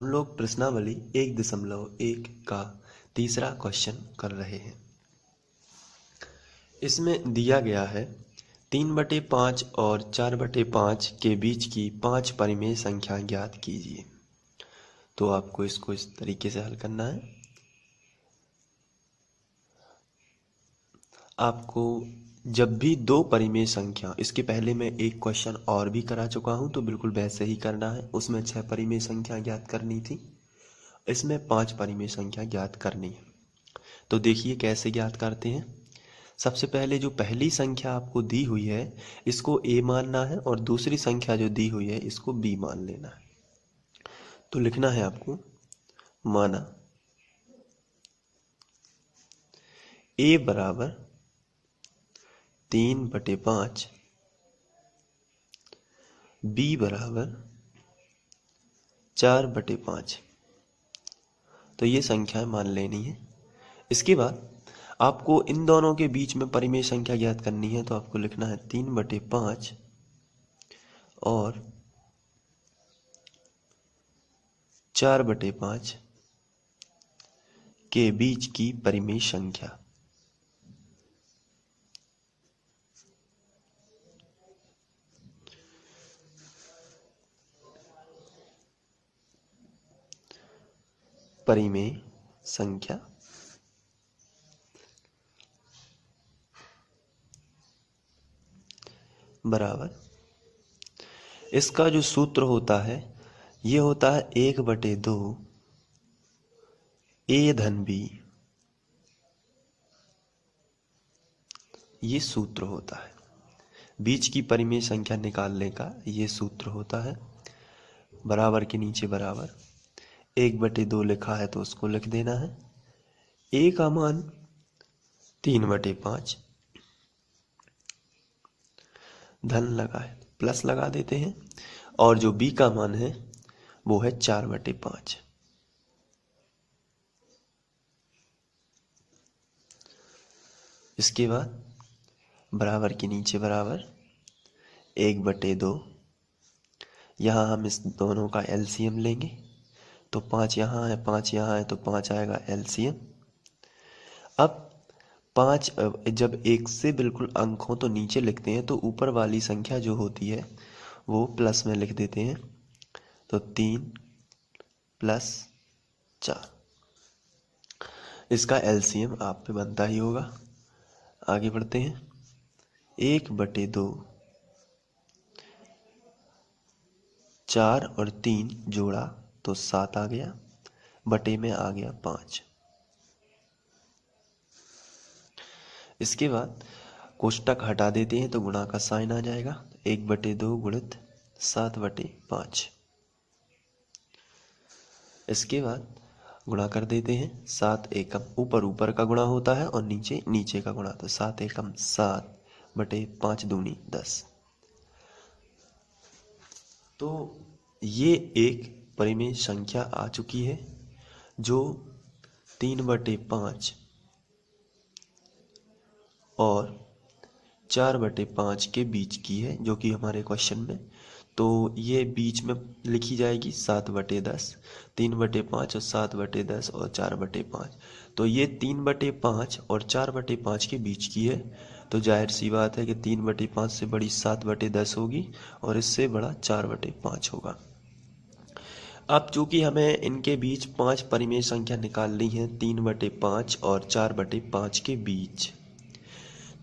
हम लोग प्रश्नावली 1.1 का तीसरा क्वेश्चन कर रहे हैं। इसमें दिया गया है 3/5 और 4/5 के बीच की 5 परिमेय संख्या ज्ञात कीजिए। तो आपको इसको इस तरीके से हल करना है। आपको जब भी दो परिमेय संख्या, इसके पहले मैं एक क्वेश्चन और भी करा चुका हूं, तो बिल्कुल वैसे ही करना है। उसमें 6 परिमेय संख्या ज्ञात करनी थी, इसमें 5 परिमेय संख्या ज्ञात करनी है। तो देखिए कैसे ज्ञात करते हैं। सबसे पहले जो पहली संख्या आपको दी हुई है इसको a मानना है, और दूसरी संख्या जो दी हुई है इसको b मान लेना है। तो लिखना है आपको, माना a बराबर 3/5, b बराबर 4/5। तो ये संख्या मान लेनी है। इसके बाद आपको इन दोनों के बीच में परिमेय संख्या ज्ञात करनी है। तो आपको लिखना है 3/5 और 4/5 के बीच की परिमेय संख्या। परिमेय संख्या बराबर, इसका जो सूत्र होता है ये होता है 1/2 a धन b। ये सूत्र होता है बीच की परिमेय संख्या निकालने का, ये सूत्र होता है। बराबर के नीचे बराबर, 1/2 लिखा है तो उसको लिख देना है। a का मान 3/5, धन लगा है प्लस लगा देते हैं, और जो b का मान है वो है 4/5। इसके बाद बराबर के नीचे बराबर 1/2, यहाँ हम इस दोनों का एलसीएम लेंगे। तो 5 यहाँ है, 5 यहाँ है, तो 5 आएगा एलसीएम। अब 5 जब एक से बिल्कुल अंक हो तो नीचे लिखते हैं, तो ऊपर वाली संख्या जो होती है वो प्लस में लिख देते हैं। तो 3 + 4, इसका एलसीएम आप पे बनता ही होगा। आगे बढ़ते हैं। 1/2, 4 और 3 जोड़ा तो 7 आ गया, बटे में आ गया 5। इसके बाद कोष्टक हटा देते हैं तो गुणा का साइन आ जाएगा। 1/2 गुणित 7/5। इसके बाद गुणा कर देते हैं। 7 एकम, ऊपर ऊपर का गुणा होता है और नीचे नीचे का गुणा। तो 7 एकम 7 बटे 5 दूनी 10। तो ये एक परिमेय संख्या आ चुकी है जो 3/5 और 4/5 के बीच की है, जो कि हमारे क्वेश्चन में। तो ये बीच में लिखी जाएगी 7/10, 3/5 और 7/10 और 4/5। तो ये 3/5 और 4/5 के बीच की है। तो जाहिर सी बात है कि 3/5 से बड़ी 7/10 होगी और इससे बड़ा 4/5 होगा। अब चूंकि हमें इनके बीच 5 परिमेय संख्या निकालनी है, 3/5 और 4/5 के बीच।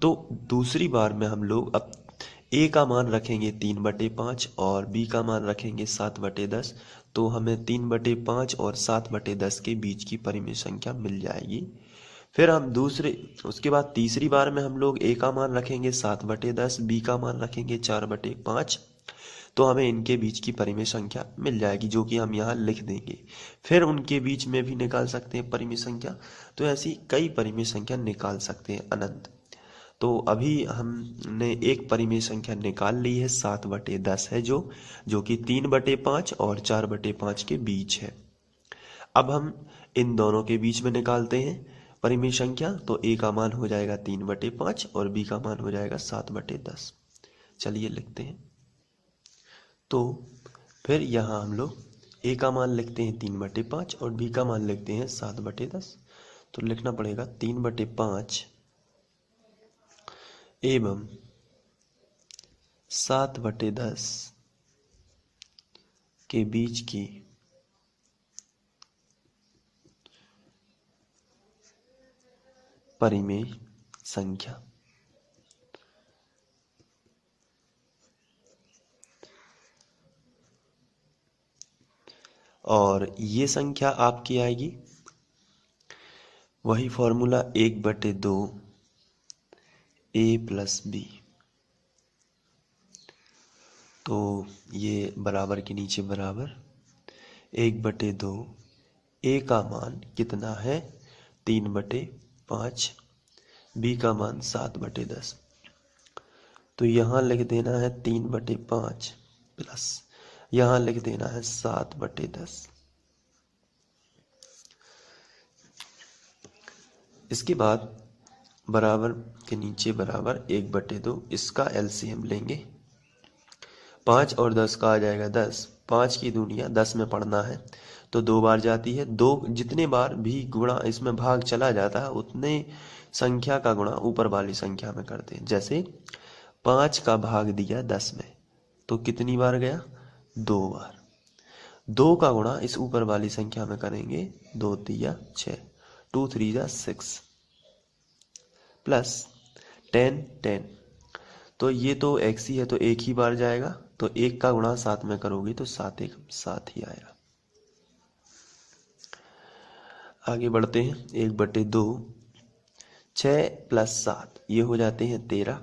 तो दूसरी बार में हम लोग अब a का मान रखेंगे 3/5 और b का मान रखेंगे 7/10। तो हमें 3/5 और 7/10 के बीच की परिमेय संख्या मिल जाएगी। फिर हम उसके बाद तीसरी बार में हम लोग a का मान रखेंगे 7/10, b का मान रखेंगे 4/5। तो हमें इनके बीच की परिमेय संख्या मिल जाएगी, जो कि हम यहाँ लिख देंगे। फिर उनके बीच में भी निकाल सकते हैं परिमेय संख्या। तो ऐसी कई परिमेय संख्या निकाल सकते हैं, अनंत। तो अभी हमने एक परिमेय संख्या निकाल ली है, 7/10 है, जो कि 3/5 और 4/5 के बीच है। अब हम इन दोनों के बीच में निकालते हैं परिमेय संख्या। तो a का मान हो जाएगा 3/5 और b का मान हो जाएगा 7/10। चलिए लिखते हैं। तो फिर यहाँ हम लोग ए का मान लिखते हैं 3/5 और बी का मान लिखते हैं 7/10। तो लिखना पड़ेगा 3/5 एवं 7/10 के बीच की परिमेय संख्या। और ये संख्या आपकी आएगी वही फॉर्मूला 1/2 ए प्लस बी। तो ये बराबर के नीचे बराबर 1/2 ए का मान कितना है 3/5, बी का मान 7/10। तो यहाँ लिख देना है 3/5 प्लस यहाँ लिख देना है 7/10। इसके बाद बराबर के नीचे बराबर 1/2, इसका एलसीएम लेंगे। 5 और 10 का आ जाएगा 10। 5 की दूनियां 10 में पढ़ना है तो 2 बार जाती है। 2 जितने बार भी गुणा इसमें भाग चला जाता है उतने संख्या का गुणा ऊपर वाली संख्या में करते हैं। जैसे 5 का भाग दिया 10 में तो कितनी बार गया 2 बार। 2 का गुणा इस ऊपर वाली संख्या में करेंगे 2 तिया 6, 2 3 जा 6 प्लस 10 10। तो ये तो x ही है तो एक ही बार जाएगा। तो 1 का गुणा 7 में करोगे तो 7 1 7 ही आएगा। आगे बढ़ते हैं 1/2 6 प्लस 7 ये हो जाते हैं 13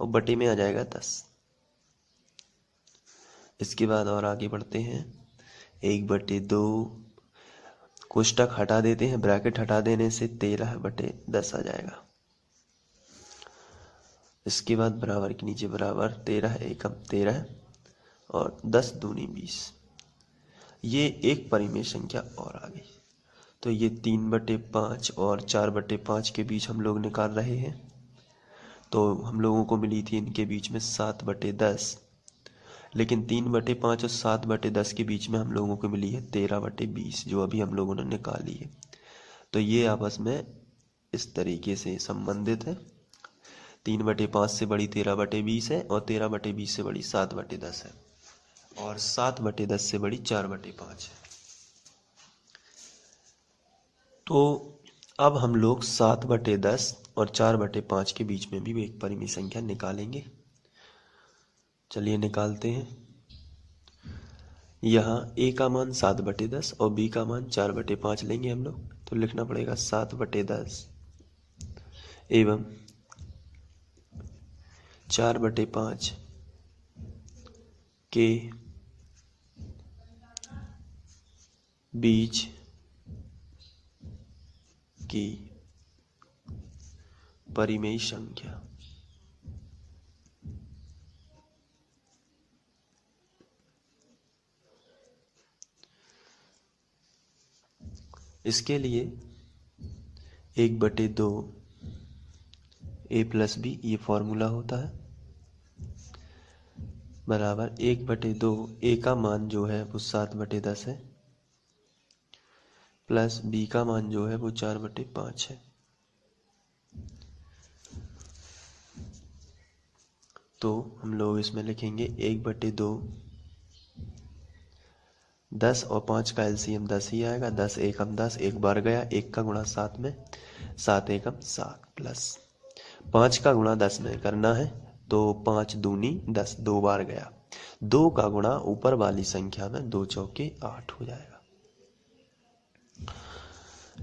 और बटे में आ जाएगा 10। इसके बाद और आगे बढ़ते हैं 1/2 कोष्टक हटा देते हैं, ब्रैकेट हटा देने से 13/10 आ जाएगा। इसके बाद बराबर के नीचे बराबर 13 एकम 13 और 10 दूनी 20। ये एक परिमेय संख्या और आ गई। तो ये 3/5 और 4/5 के बीच हम लोग निकाल रहे हैं। तो हम लोगों को मिली थी इनके बीच में 7/10, लेकिन 3/5 और 7/10 के बीच में हम लोगों को मिली है 13/20 जो अभी हम लोगों ने निकाली है। तो ये आपस में इस तरीके से संबंधित है। 3/5 से बड़ी 13/20 है और 13/20 से बड़ी 7/10 है और 7/10 से बड़ी 4/5 है। तो अब हम लोग 7/10 और 4/5 के बीच में भी एक परिमेय संख्या निकालेंगे। चलिए निकालते हैं। यहाँ a का मान 7/10 और b का मान 4/5 लेंगे हम लोग। तो लिखना पड़ेगा 7/10 एवं 4/5 के बीच की परिमेय संख्या। इसके लिए 1/2 ए प्लस बी ये फॉर्मूला होता है बराबर 1/2 ए का मान जो है वो 7/10 है प्लस बी का मान जो है वो 4/5 है। तो हम लोग इसमें लिखेंगे 1/2 10 और 5 का एलसीएम 10 ही आएगा। 10 एकम 10 एक बार गया, 1 का गुणा 7 में 7 एकम 7 प्लस 5 का गुणा 10 में करना है तो 5 दूनी 10 2 बार गया। 2 का गुणा ऊपर वाली संख्या में 2 चौके 8 हो जाएगा।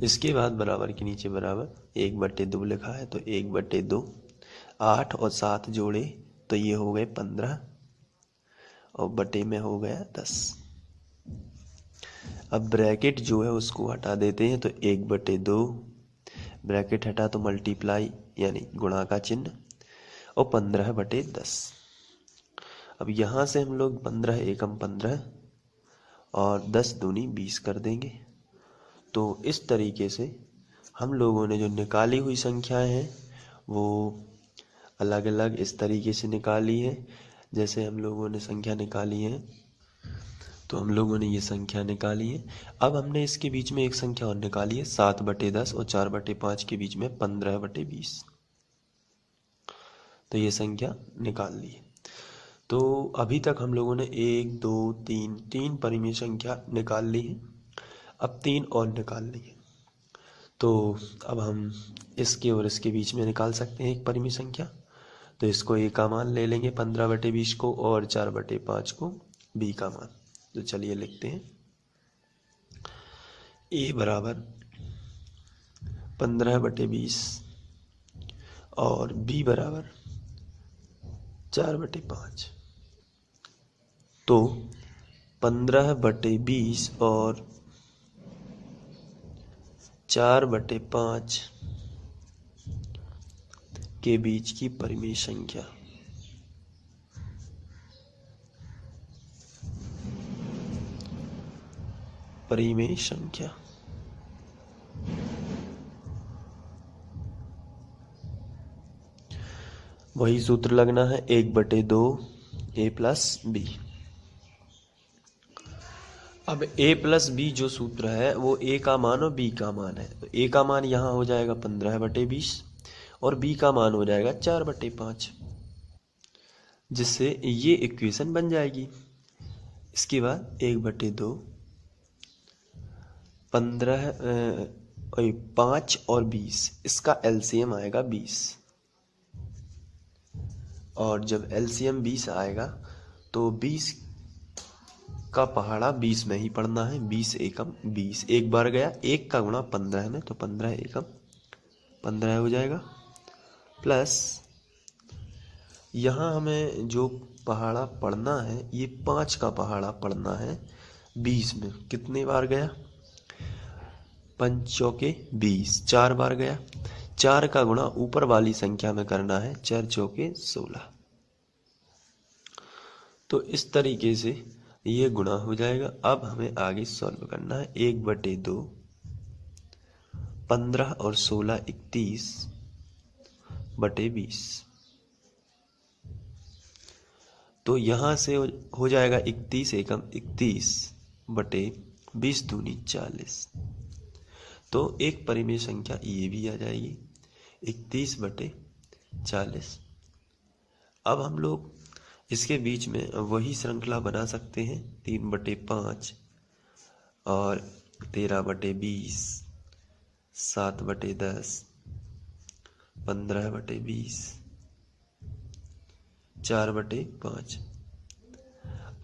इसके बाद बराबर के नीचे बराबर 1/2 लिखा है तो 1/2 8 और 7 जोड़े तो ये हो गए 15 और बटे में हो गया 10। अब ब्रैकेट जो है उसको हटा देते हैं तो 1/2 ब्रैकेट हटा तो मल्टीप्लाई यानी गुणा का चिन्ह और 15/10। अब यहाँ से हम लोग 15 एकम 15 और 10 दूनी 20 कर देंगे। तो इस तरीके से हम लोगों ने जो निकाली हुई संख्याएं हैं वो अलग अलग इस तरीके से निकाली है। जैसे हम लोगों ने संख्या निकाली है तो हम लोगों ने ये संख्या निकाली है। अब हमने इसके बीच में एक संख्या और निकाली है, 7/10 और 4/5 के बीच में 15/20। तो ये संख्या निकाल ली है। तो अभी तक हम लोगों ने 1 2 3 परिमेय संख्या निकाल ली है। अब 3 और निकालनी है। तो अब हम इसके और इसके बीच में निकाल सकते हैं एक परिमेय संख्या। तो इसको ए का मान ले लेंगे 15/20 को, और 4/5 को बी का मान। तो चलिए लिखते हैं, ए बराबर 15/20 और बी बराबर 4/5। तो 15/20 और 4/5 के बीच की परिमेय संख्या वही सूत्र लगना है, 1/2 ए प्लस बी। अब ए प्लस बी जो सूत्र है वो ए का मान और बी का मान है। तो ए का मान यहाँ हो जाएगा 15/20 और बी का मान हो जाएगा 4/5, जिससे ये इक्वेशन बन जाएगी। इसके बाद 1/2 5 और 20, इसका एलसीएम आएगा 20। और जब एलसीएम 20 आएगा तो 20 का पहाड़ा 20 में ही पढ़ना है। 20 एकम 20, एक बार गया, एक का गुणा 15 में, तो 15 एकम 15 हो जाएगा। प्लस यहाँ हमें जो पहाड़ा पढ़ना है, ये 5 का पहाड़ा पढ़ना है 20 में। कितने बार गया? 5 चौके 20, 4 बार गया। 4 का गुणा ऊपर वाली संख्या में करना है, 4 चौके 16। तो इस तरीके से ये गुणा हो जाएगा। अब हमें आगे सॉल्व करना है। 1/2 15 और 16 31/20। तो यहाँ से हो जाएगा 31 एकम 31/20 दूनी 40। तो एक परिमेय संख्या ये भी आ जाएगी 31/40। अब हम लोग इसके बीच में वही श्रृंखला बना सकते हैं, 3/5 और 13/20, 7/10, 15/20, 4/5।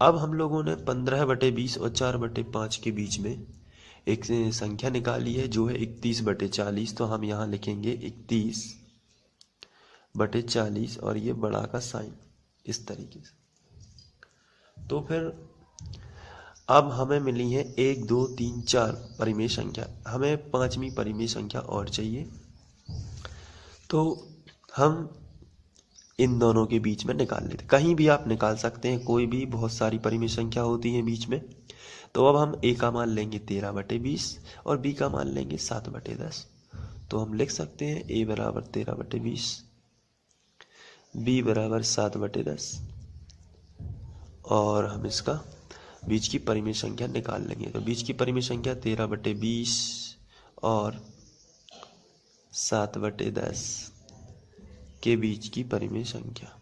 अब हम लोगों ने 15/20 और 4/5 के बीच में एक संख्या निकाली है जो है 31/40। तो हम यहाँ लिखेंगे 31/40 और ये बड़ा का साइन इस तरीके से। तो फिर अब हमें मिली है 1 2 3 4 परिमेय संख्या। हमें 5वीं परिमेय संख्या और चाहिए। तो हम इन दोनों के बीच में निकाल लेते, कहीं भी आप निकाल सकते हैं, कोई भी, बहुत सारी परिमेय संख्या होती है बीच में। तो अब हम ए का मान लेंगे 13/20 और बी का मान लेंगे 7/10। तो हम लिख सकते हैं ए बराबर 13/20, बी बराबर 7/10 और हम इसका बीच की परिमेय संख्या निकाल लेंगे। तो बीच की परिमेय संख्या 13/20 और 7/10 के बीच की परिमेय संख्या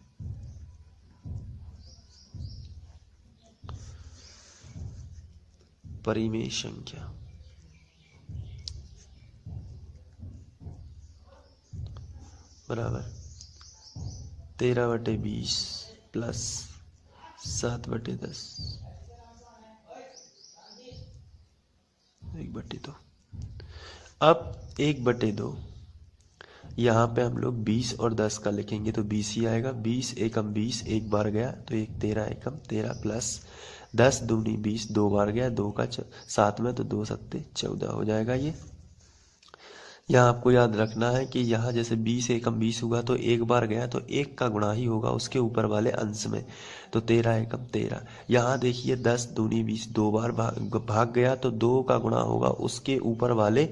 बराबर 13/20 प्लस 7/10 1/2। अब 1/2 यहाँ पे हम लोग 20 और 10 का लिखेंगे तो 20 ही आएगा। 20 एकम 20, एक बार गया तो 13 एकम 13 प्लस 10 दूनी 20, 2 बार गया, 2 का 7 में, तो 2 सत्ते 14 हो जाएगा। ये यहाँ आपको याद रखना है कि यहाँ जैसे 20 एकम 20 हुआ तो एक बार गया तो 1 का गुणा ही होगा उसके ऊपर वाले अंश में, तो 13 एकम 13। यहाँ देखिए 10 दूनी 20, 2 बार भाग गया तो 2 का गुणा होगा उसके ऊपर वाले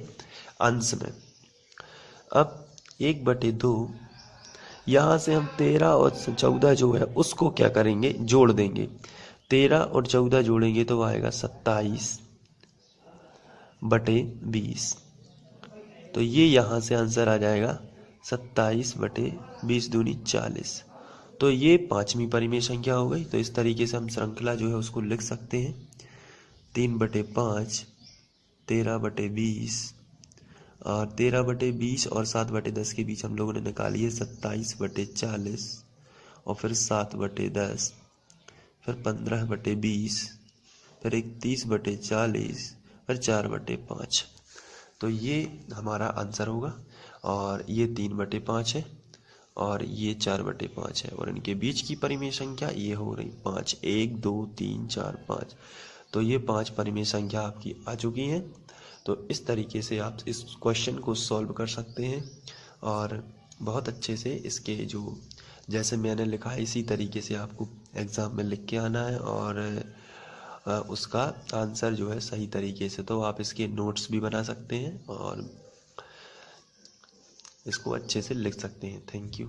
अंश में। अब 1/2 यहाँ से हम 13 और 14 जो है उसको क्या करेंगे, जोड़ देंगे। 13 और 14 जोड़ेंगे तो आएगा 27/20। तो ये यहाँ से आंसर आ जाएगा 27/20 दूनी 40। तो ये पांचवी परिमेय संख्या हो गई। तो इस तरीके से हम श्रृंखला जो है उसको लिख सकते हैं। 3/5 13/20 और 13/20 और 7/10 के बीच हम लोगों ने निकाली है 27/40 और फिर 7/10, फिर 15/20, फिर 31/40, फिर 4/5। तो ये हमारा आंसर होगा। और ये 3/5 है और ये 4/5 है और इनके बीच की परिमेय संख्या ये हो रही 5, 1 2 3 4 5। तो ये 5 परिमेय संख्या आपकी आ चुकी हैं। तो इस तरीके से आप इस क्वेश्चन को सॉल्व कर सकते हैं और बहुत अच्छे से इसके जो जैसे मैंने लिखा है इसी तरीके से आपको एग्ज़ाम में लिख के आना है और उसका आंसर जो है सही तरीके से। तो आप इसके नोट्स भी बना सकते हैं और इसको अच्छे से लिख सकते हैं। Thank you.